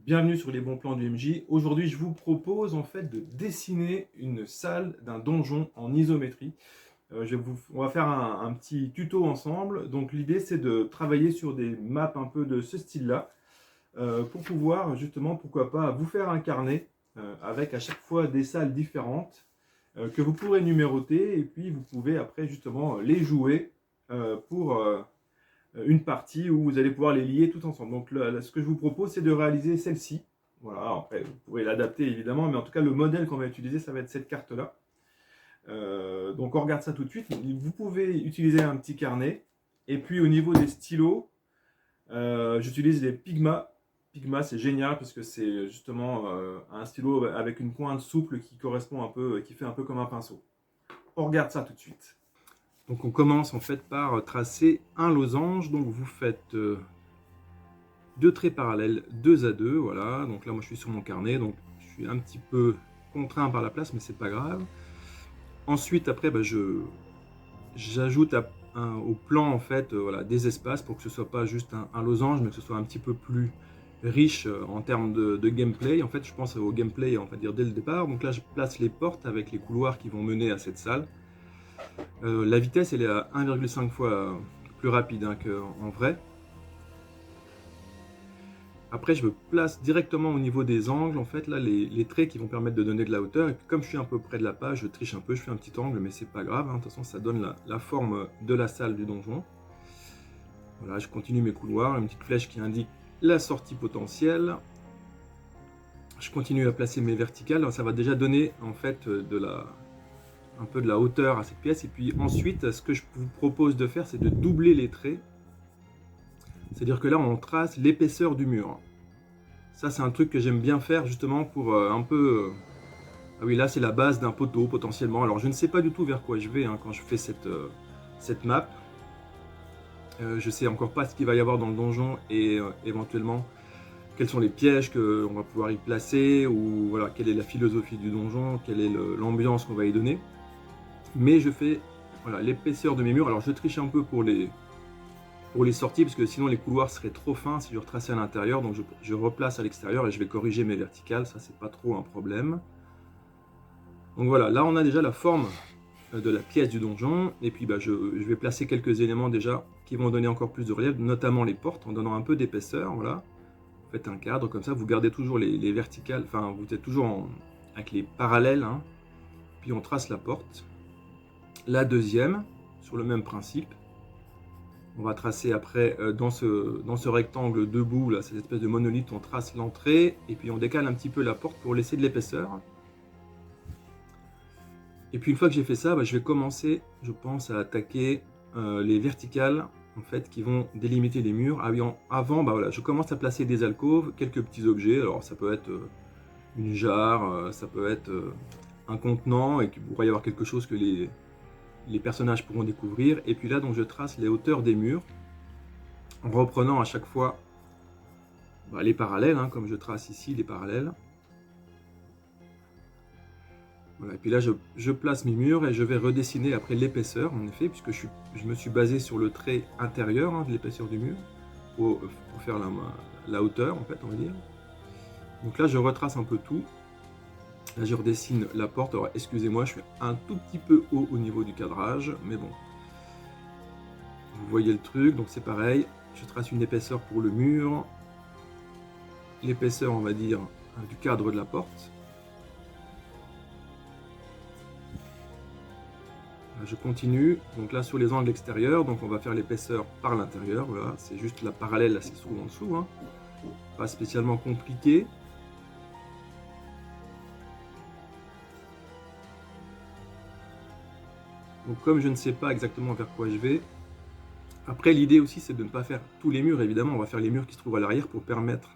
Bienvenue sur les bons plans du MJ. Aujourd'hui, je vous propose en fait de dessiner une salle d'un donjon en isométrie. On va faire un petit tuto ensemble. Donc l'idée c'est de travailler sur des maps un peu de ce style-là pour pouvoir justement, pourquoi pas, vous faire un carnet avec à chaque fois des salles différentes que vous pourrez numéroter et puis vous pouvez après justement les jouer pour une partie où vous allez pouvoir les lier tout ensemble. Donc ce que je vous propose, c'est de réaliser celle-ci. Voilà, après vous pourrez l'adapter évidemment, mais en tout cas le modèle qu'on va utiliser, ça va être cette carte-là. Donc on regarde ça tout de suite. Vous pouvez utiliser un petit carnet. Et puis au niveau des stylos, j'utilise les Pigma. Pigma, c'est génial parce que c'est justement un stylo avec une pointe souple qui correspond un peu, qui fait un peu comme un pinceau. On regarde ça tout de suite. Donc on commence en fait par tracer un losange. Donc vous faites deux traits parallèles 2 à 2, voilà. Donc là moi je suis sur mon carnet, donc je suis un petit peu contraint par la place, mais c'est pas grave. Ensuite après j'ajoute au plan en fait voilà, des espaces pour que ce soit pas juste un losange, mais que ce soit un petit peu plus riche en termes de gameplay. En fait je pense au gameplay on va dire dès le départ. Donc là je place les portes avec les couloirs qui vont mener à cette salle. La vitesse elle est à 1,5 fois plus rapide hein, qu'en vrai. Après, je me place directement au niveau des angles, en fait, là, les traits qui vont permettre de donner de la hauteur. Et puis, comme je suis un peu près de la page, je triche un peu, je fais un petit angle, mais c'est pas grave. Hein, de toute façon, ça donne la forme de la salle du donjon. Voilà, je continue mes couloirs, une petite flèche qui indique la sortie potentielle. Je continue à placer mes verticales. Alors, ça va déjà donner, en fait, un peu de la hauteur à cette pièce. Et puis ensuite, ce que je vous propose de faire, c'est de doubler les traits. C'est-à-dire que là, on trace l'épaisseur du mur. Ça, c'est un truc que j'aime bien faire justement pour un peu... Ah oui, là, c'est la base d'un poteau potentiellement. Alors, je ne sais pas du tout vers quoi je vais hein, quand je fais cette map. Je sais encore pas ce qu'il va y avoir dans le donjon et éventuellement quels sont les pièges qu'on va pouvoir y placer ou voilà, quelle est la philosophie du donjon, quelle est l'ambiance qu'on va y donner. Mais je fais voilà, l'épaisseur de mes murs. Alors, je triche un peu pour les sorties parce que sinon les couloirs seraient trop fins si je retraçais à l'intérieur. Donc je replace à l'extérieur et je vais corriger mes verticales. Ça, c'est pas trop un problème. Donc voilà, là on a déjà la forme de la pièce du donjon. Et puis bah, je vais placer quelques éléments déjà qui vont donner encore plus de relief, notamment les portes en donnant un peu d'épaisseur. Voilà. Vous faites un cadre comme ça, vous gardez toujours les verticales, enfin vous êtes toujours avec les parallèles. Hein. Puis on trace la porte. La deuxième, sur le même principe. On va tracer après dans ce rectangle debout, là, cette espèce de monolithe, on trace l'entrée et puis on décale un petit peu la porte pour laisser de l'épaisseur. Et puis une fois que j'ai fait ça, bah, je vais commencer, je pense, à attaquer les verticales en fait, qui vont délimiter les murs. Ah oui, avant, bah, voilà, je commence à placer des alcôves, quelques petits objets. Alors ça peut être une jarre, ça peut être un contenant et qu'il pourrait y avoir quelque chose que les personnages pourront découvrir. Et puis là, donc, je trace les hauteurs des murs en reprenant à chaque fois bah, les parallèles, hein, comme je trace ici les parallèles. Voilà, et puis là, je place mes murs et je vais redessiner après l'épaisseur, en effet, puisque je me suis basé sur le trait intérieur hein, de l'épaisseur du mur pour faire la hauteur, en fait, on va dire. Donc là, je retrace un peu tout. Là, je redessine la porte. Alors, excusez-moi, je suis un tout petit peu haut au niveau du cadrage, mais bon. Vous voyez le truc, donc c'est pareil. Je trace une épaisseur pour le mur. L'épaisseur, on va dire, du cadre de la porte. Je continue, donc là sur les angles extérieurs, donc on va faire l'épaisseur par l'intérieur, voilà, c'est juste la parallèle, là c'est se trouve en dessous, hein. Pas spécialement compliqué. Donc comme je ne sais pas exactement vers quoi je vais, après l'idée aussi c'est de ne pas faire tous les murs, évidemment, on va faire les murs qui se trouvent à l'arrière pour permettre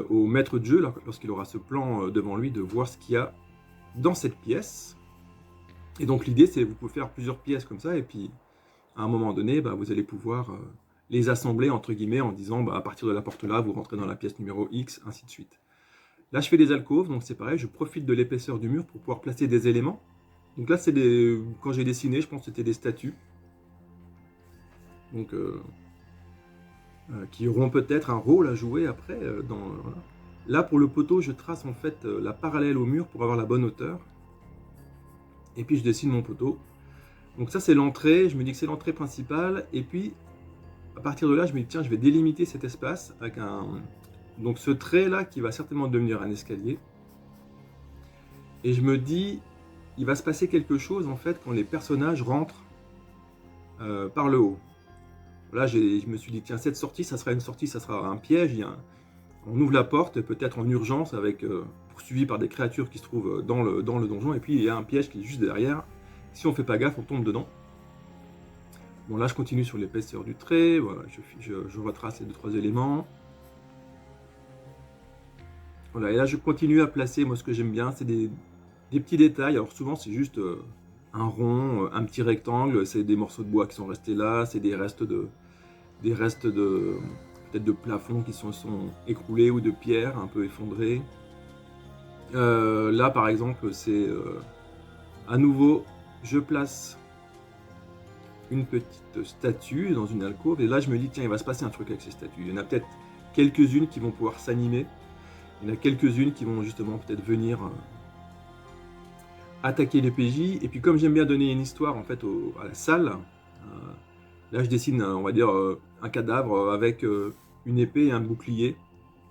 au maître de jeu, lorsqu'il aura ce plan devant lui, de voir ce qu'il y a dans cette pièce. Et donc l'idée c'est vous pouvez faire plusieurs pièces comme ça, et puis à un moment donné, bah, vous allez pouvoir les assembler entre guillemets en disant bah, à partir de la porte là, vous rentrez dans la pièce numéro X, ainsi de suite. Là, je fais des alcôves, donc c'est pareil, je profite de l'épaisseur du mur pour pouvoir placer des éléments. Donc là, c'est quand j'ai dessiné, je pense que c'était des statues. Donc, qui auront peut-être un rôle à jouer après. Voilà. Là, pour le poteau, je trace en fait la parallèle au mur pour avoir la bonne hauteur. Et puis je dessine mon poteau. Donc ça, c'est l'entrée. Je me dis que c'est l'entrée principale. Et puis, à partir de là, je me dis, tiens, je vais délimiter cet espace avec donc ce trait-là qui va certainement devenir un escalier. Et je me dis, il va se passer quelque chose en fait quand les personnages rentrent par le haut. Là, je me suis dit, tiens, cette sortie, ça sera une sortie, ça sera un piège. On ouvre la porte, peut-être en urgence, poursuivi par des créatures qui se trouvent dans le donjon, et puis il y a un piège qui est juste derrière. Si on fait pas gaffe, on tombe dedans. Bon, là, je continue sur l'épaisseur du trait, voilà, je retrace les 2-3 éléments. Voilà, et là, je continue à placer, moi, ce que j'aime bien, c'est des petits détails. Alors, souvent, c'est juste un rond, un petit rectangle, c'est des morceaux de bois qui sont restés là, c'est des restes de peut-être de plafonds qui sont écroulés ou de pierres un peu effondrées. Là, par exemple, c'est à nouveau, je place une petite statue dans une alcôve, et là, je me dis, tiens, il va se passer un truc avec ces statues. Il y en a peut-être quelques-unes qui vont pouvoir s'animer, il y en a quelques-unes qui vont justement peut-être venir attaquer les PJ, et puis comme j'aime bien donner une histoire en fait à la salle, là je dessine, on va dire, un cadavre avec une épée et un bouclier.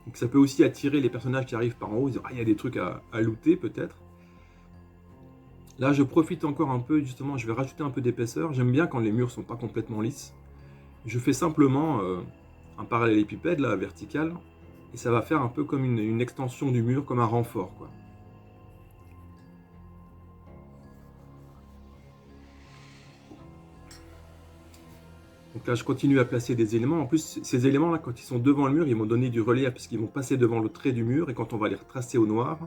Donc ça peut aussi attirer les personnages qui arrivent par en haut, ils disent, ah, il y a des trucs à looter peut-être. Là je profite encore un peu, justement, je vais rajouter un peu d'épaisseur. J'aime bien quand les murs sont pas complètement lisses. Je fais simplement un parallélépipède là, vertical, et ça va faire un peu comme une extension du mur, comme un renfort, quoi. Donc là, je continue à placer des éléments. En plus, ces éléments-là, quand ils sont devant le mur, ils vont donner du relief puisqu'ils vont passer devant le trait du mur. Et quand on va les retracer au noir,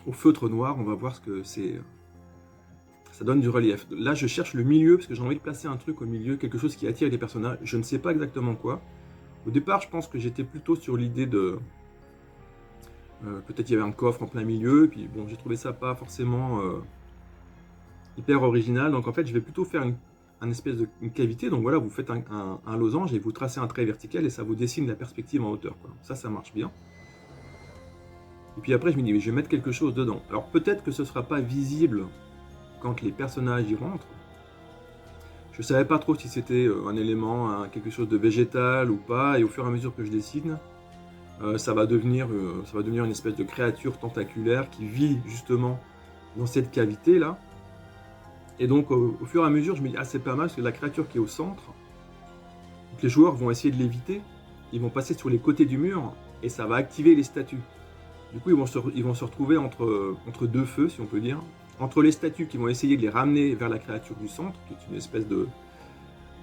au feutre noir, on va voir ce que c'est. Ça donne du relief. Là, je cherche le milieu parce que j'ai envie de placer un truc au milieu, quelque chose qui attire les personnages. Je ne sais pas exactement quoi. Au départ, je pense que j'étais plutôt sur l'idée de... peut-être il y avait un coffre en plein milieu. Et puis bon, j'ai trouvé ça pas forcément hyper original. Donc en fait, je vais plutôt faire une espèce de cavité. Donc voilà, vous faites un losange et vous tracez un trait vertical et ça vous dessine la perspective en hauteur, quoi. Ça marche bien. Et puis après, je me dis, mais je vais mettre quelque chose dedans. Alors peut-être que ce ne sera pas visible quand les personnages y rentrent. Je ne savais pas trop si c'était un élément, quelque chose de végétal ou pas. Et au fur et à mesure que je dessine, ça va devenir une espèce de créature tentaculaire qui vit justement dans cette cavité-là. Et donc, au fur et à mesure, je me dis, ah, c'est pas mal, parce que la créature qui est au centre, donc les joueurs vont essayer de l'éviter, ils vont passer sur les côtés du mur, et ça va activer les statues. Du coup, ils vont se retrouver entre deux feux, si on peut dire, entre les statues qui vont essayer de les ramener vers la créature du centre, qui est une espèce de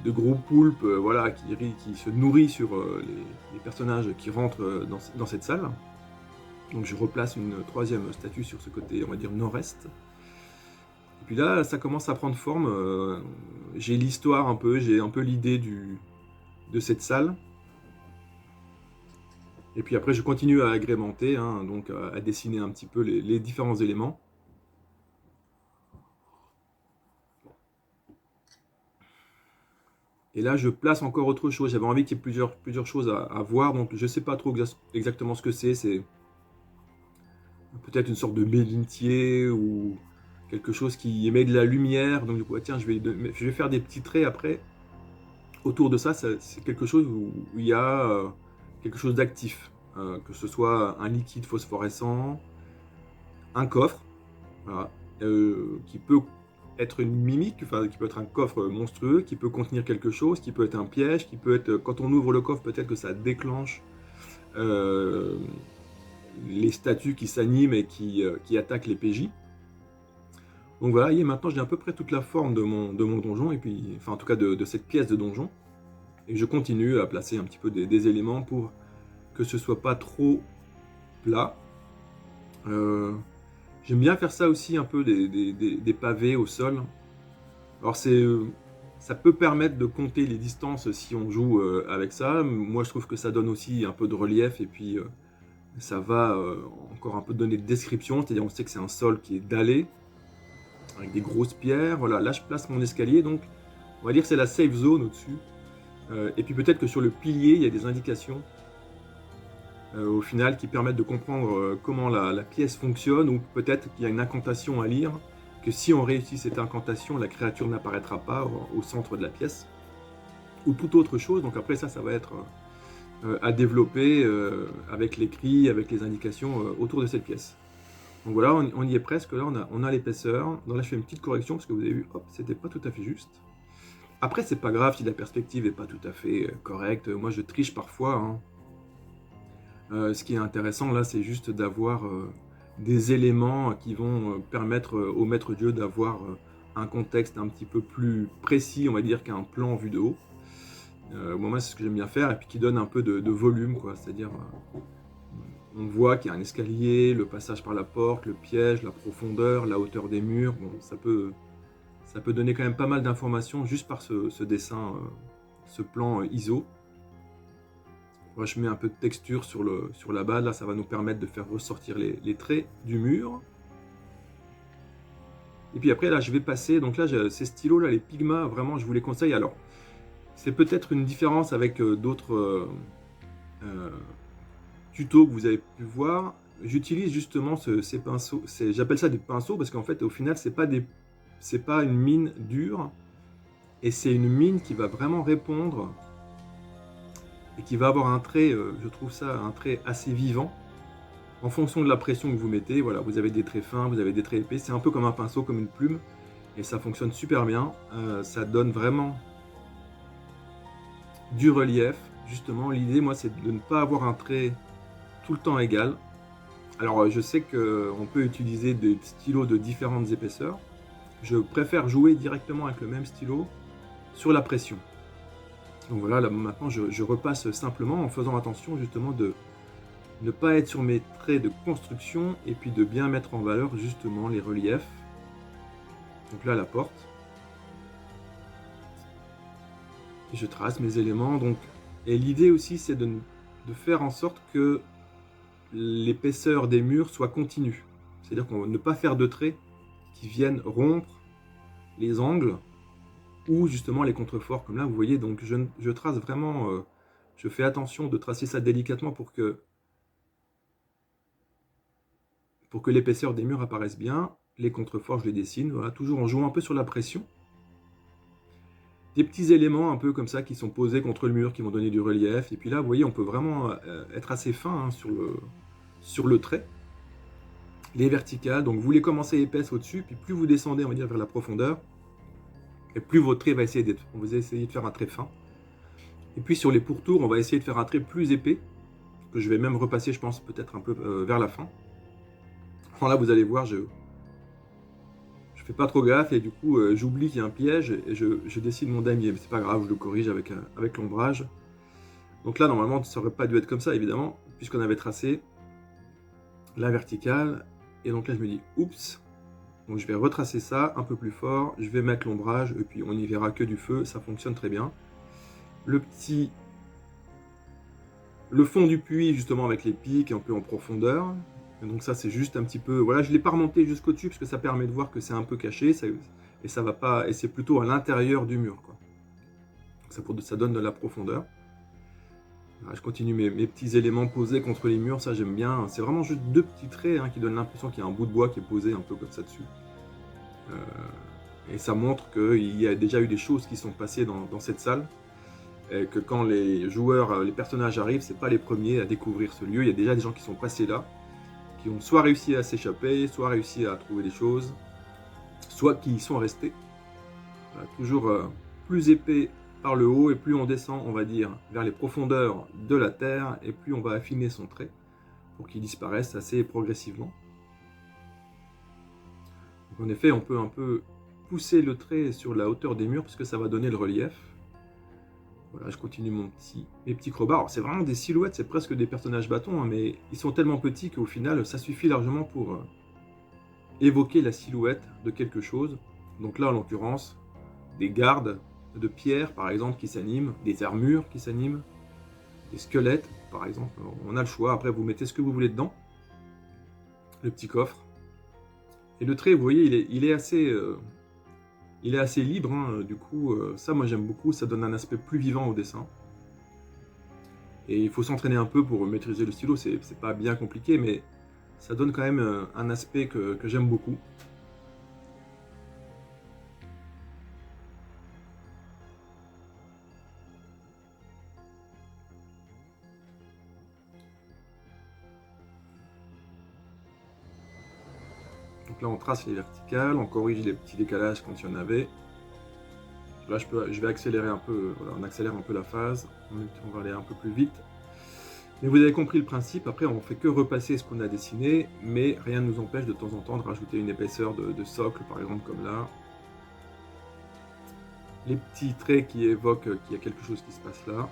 gros poulpe, voilà, qui se nourrit sur les personnages qui rentrent dans cette salle. Donc je replace une troisième statue sur ce côté, on va dire, nord-est. Et puis là, ça commence à prendre forme. J'ai l'histoire un peu, j'ai un peu l'idée de cette salle. Et puis après, je continue à agrémenter, hein, donc à dessiner un petit peu les différents éléments. Et là, je place encore autre chose. J'avais envie qu'il y ait plusieurs choses à voir, donc je ne sais pas trop exactement ce que c'est. C'est peut-être une sorte de bénitier ou quelque chose qui émet de la lumière. Donc du coup, tiens, je vais faire des petits traits après. Autour de ça, c'est quelque chose où il y a quelque chose d'actif. Que ce soit un liquide phosphorescent, un coffre, voilà, qui peut être une mimique, enfin, qui peut être un coffre monstrueux, qui peut contenir quelque chose, qui peut être un piège, qui peut être, quand on ouvre le coffre, peut-être que ça déclenche les statues qui s'animent et qui attaquent les PJ. Donc voilà, et maintenant j'ai à peu près toute la forme de mon donjon, et puis, enfin en tout cas de cette pièce de donjon. Et je continue à placer un petit peu des éléments pour que ce soit pas trop plat. J'aime bien faire ça aussi, un peu des pavés au sol. Alors ça peut permettre de compter les distances si on joue avec ça. Moi je trouve que ça donne aussi un peu de relief, et puis ça va encore un peu donner de description, c'est-à-dire on sait que c'est un sol qui est dallé, avec des grosses pierres. Voilà, là je place mon escalier, donc on va dire que c'est la safe zone au-dessus. Et puis peut-être que sur le pilier, il y a des indications au final, qui permettent de comprendre comment la pièce fonctionne, ou peut-être qu'il y a une incantation à lire, que si on réussit cette incantation, la créature n'apparaîtra pas au centre de la pièce, ou toute autre chose. Donc après ça va être à développer avec l'écrit, avec les indications autour de cette pièce. Donc voilà, on y est presque, là on a l'épaisseur. Donc là je fais une petite correction parce que vous avez vu, hop, c'était pas tout à fait juste. Après c'est pas grave si la perspective est pas tout à fait correcte, moi je triche parfois, hein. Ce qui est intéressant là, c'est juste d'avoir des éléments qui vont permettre au maître Dieu d'avoir un contexte un petit peu plus précis, on va dire, qu'un plan vu de haut. Moi, c'est ce que j'aime bien faire, et puis qui donne un peu de volume, quoi. C'est-à-dire, on voit qu'il y a un escalier, le passage par la porte, le piège, la profondeur, la hauteur des murs. Bon, ça peut donner quand même pas mal d'informations juste par ce dessin, ce plan ISO. Moi, je mets un peu de texture sur la base, là ça va nous permettre de faire ressortir les traits du mur. Et puis après là je vais passer, donc là ces stylos là, les Pigma, vraiment je vous les conseille. Alors c'est peut-être une différence avec d'autres tutos que vous avez pu voir. J'utilise justement ces pinceaux, j'appelle ça des pinceaux parce qu'en fait au final c'est pas une mine dure, et c'est une mine qui va vraiment répondre et qui va avoir un trait, je trouve ça un trait assez vivant. En fonction de la pression que vous mettez, voilà, vous avez des traits fins, vous avez des traits épais, c'est un peu comme un pinceau, comme une plume, et ça fonctionne super bien. Ça donne vraiment du relief. Justement, l'idée, moi, c'est de ne pas avoir un trait tout le temps égal. Alors, je sais qu'on peut utiliser des stylos de différentes épaisseurs. Je préfère jouer directement avec le même stylo sur la pression. Donc voilà, là, maintenant, je repasse simplement en faisant attention justement de ne pas être sur mes traits de construction, et puis de bien mettre en valeur justement les reliefs. Donc là la porte, et je trace mes éléments. Donc, et l'idée aussi c'est de faire en sorte que l'épaisseur des murs soit continue, c'est-à-dire qu'on ne pas faire de traits qui viennent rompre les angles ou justement les contreforts comme là vous voyez. Donc je trace vraiment, je fais attention de tracer ça délicatement pour que l'épaisseur des murs apparaisse bien. Les contreforts, je les dessine, voilà, toujours en jouant un peu sur la pression. Des petits éléments un peu comme ça qui sont posés contre le mur, qui vont donner du relief. Et puis là, vous voyez, on peut vraiment être assez fin, hein, sur le trait. Les verticales, donc vous les commencez épaisses au-dessus, puis plus vous descendez, on va dire, vers la profondeur, et plus votre trait va essayer d'être... On va essayer de faire un trait fin. Et puis sur les pourtours, on va essayer de faire un trait plus épais, que je vais même repasser, je pense, peut-être un peu vers la fin. Alors là, vous allez voir, je fais pas trop gaffe, et du coup j'oublie qu'il y a un piège, et je dessine mon damier, mais c'est pas grave, je le corrige avec l'ombrage. Donc là normalement ça aurait pas dû être comme ça évidemment, puisqu'on avait tracé la verticale, et donc là je me dis oups, donc je vais retracer ça un peu plus fort, je vais mettre l'ombrage, et puis on n'y verra que du feu, ça fonctionne très bien. Le fond du puits justement avec les pics un peu en profondeur. Et donc ça c'est juste un petit peu, voilà, je ne l'ai pas remonté jusqu'au dessus parce que ça permet de voir que c'est un peu caché, et ça va pas, et c'est plutôt à l'intérieur du mur, quoi. Ça donne de la profondeur. Voilà, je continue mes petits éléments posés contre les murs, ça j'aime bien. C'est vraiment juste deux petits traits, hein, qui donnent l'impression qu'il y a un bout de bois qui est posé un peu comme ça dessus. Et ça montre qu'il y a déjà eu des choses qui sont passées dans cette salle. Et que quand les joueurs, les personnages arrivent, c'est pas les premiers à découvrir ce lieu. Il y a déjà des gens qui sont passés là, qui ont soit réussi à s'échapper, soit réussi à trouver des choses, soit qui y sont restés. Voilà, toujours plus épais par le haut, et plus on descend, on va dire, vers les profondeurs de la terre, et plus on va affiner son trait pour qu'il disparaisse assez progressivement. Donc en effet, on peut un peu pousser le trait sur la hauteur des murs parce que ça va donner le relief. Voilà, je continue mes petits crobards. Alors c'est vraiment des silhouettes, c'est presque des personnages bâtons, hein, mais ils sont tellement petits qu'au final, ça suffit largement pour évoquer la silhouette de quelque chose. Donc là, en l'occurrence, des gardes de pierre, par exemple, qui s'animent, des armures qui s'animent, des squelettes, par exemple. On a le choix, après vous mettez ce que vous voulez dedans. Le petit coffre. Et le trait, vous voyez, il est assez libre, hein. Du coup, ça, moi j'aime beaucoup, ça donne un aspect plus vivant au dessin. Et il faut s'entraîner un peu pour maîtriser le stylo, c'est pas bien compliqué, mais ça donne quand même un aspect que j'aime beaucoup. Donc là, on trace les verticales, on corrige les petits décalages quand il y en avait. Là, je vais accélérer un peu, voilà, on accélère un peu la phase, on va aller un peu plus vite. Mais vous avez compris le principe, après on ne fait que repasser ce qu'on a dessiné, mais rien ne nous empêche de temps en temps de rajouter une épaisseur de socle, par exemple comme là. Les petits traits qui évoquent qu'il y a quelque chose qui se passe là.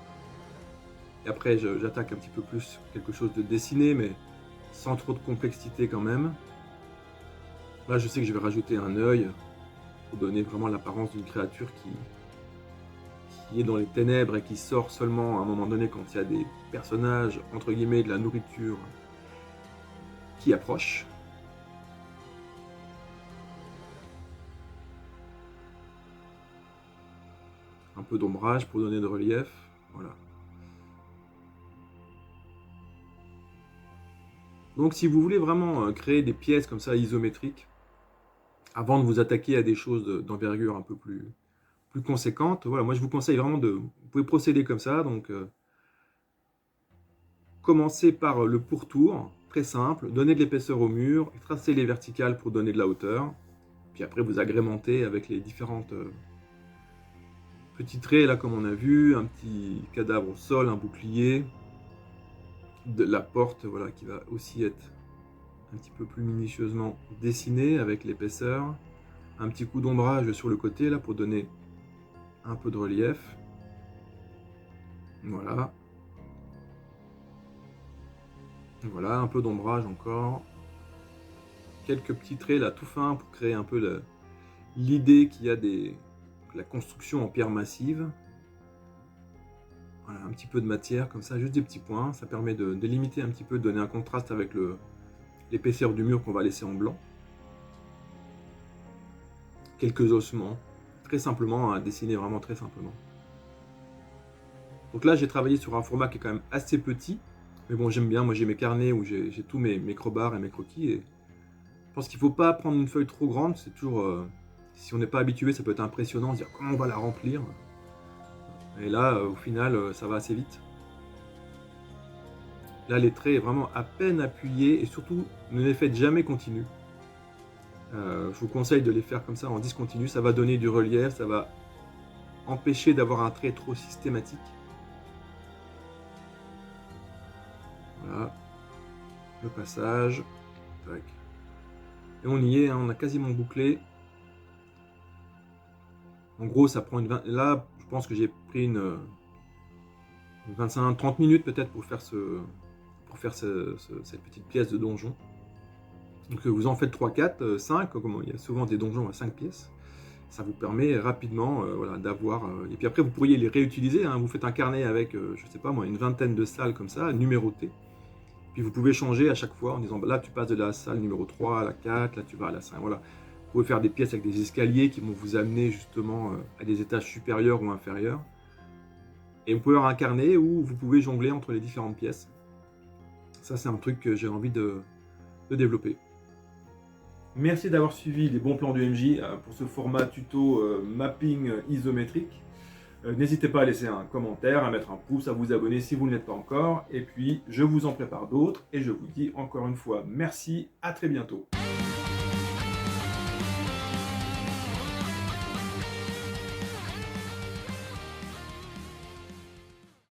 Et après j'attaque un petit peu plus quelque chose de dessiné, mais sans trop de complexité quand même. Là je sais que je vais rajouter un œil pour donner vraiment l'apparence d'une créature qui est dans les ténèbres et qui sort seulement à un moment donné quand il y a des personnages, entre guillemets, de la nourriture qui approchent. Un peu d'ombrage pour donner de relief, voilà. Donc si vous voulez vraiment créer des pièces comme ça isométriques, avant de vous attaquer à des choses d'envergure un peu plus conséquentes, voilà, moi je vous conseille vraiment vous pouvez procéder comme ça, donc commencer par le pourtour, très simple, donner de l'épaisseur au mur, tracer les verticales pour donner de la hauteur, puis après vous agrémentez avec les différentes petits traits, là comme on a vu, un petit cadavre au sol, un bouclier, de la porte, voilà, qui va aussi être un petit peu plus minutieusement dessiné avec l'épaisseur, un petit coup d'ombrage sur le côté là pour donner un peu de relief, voilà, voilà, un peu d'ombrage encore, quelques petits traits là tout fins pour créer un peu l'idée qu'il y a la construction en pierre massive. Voilà, un petit peu de matière comme ça, juste des petits points, ça permet de délimiter un petit peu, de donner un contraste avec l'épaisseur du mur qu'on va laisser en blanc. Quelques ossements, très simplement, à dessiner vraiment très simplement. Donc là, j'ai travaillé sur un format qui est quand même assez petit, mais bon, j'aime bien, moi j'ai mes carnets où j'ai tous mes crobards et mes croquis, et je pense qu'il ne faut pas prendre une feuille trop grande, c'est toujours, si on n'est pas habitué, ça peut être impressionnant, de se dire comment on va la remplir, et là, au final, ça va assez vite. Là, les traits vraiment à peine appuyés, et surtout, ne les faites jamais continus. Je vous conseille de les faire comme ça en discontinu, ça va donner du relief, ça va empêcher d'avoir un trait trop systématique. Voilà, le passage, tac. Et on y est, hein, on a quasiment bouclé. En gros, ça prend là, je pense que j'ai pris une 25-30 minutes peut-être pour faire, cette petite pièce de donjon. Donc vous en faites 3, 4, 5, comme il y a souvent des donjons à 5 pièces. Ça vous permet rapidement voilà, d'avoir... et puis après, vous pourriez les réutiliser. Hein, vous faites un carnet avec, je sais pas moi, une vingtaine de salles comme ça, numérotées. Puis vous pouvez changer à chaque fois en disant, bah là tu passes de la salle numéro 3 à la 4, là tu vas à la 5, voilà. Vous pouvez faire des pièces avec des escaliers qui vont vous amener justement à des étages supérieurs ou inférieurs. Et vous pouvez avoir un carnet où vous pouvez jongler entre les différentes pièces. Ça c'est un truc que j'ai envie de développer. Merci d'avoir suivi les bons plans du MJ pour ce format tuto mapping isométrique. N'hésitez pas à laisser un commentaire, à mettre un pouce, à vous abonner si vous ne l'êtes pas encore. Et puis, je vous en prépare d'autres. Et je vous dis encore une fois merci, à très bientôt.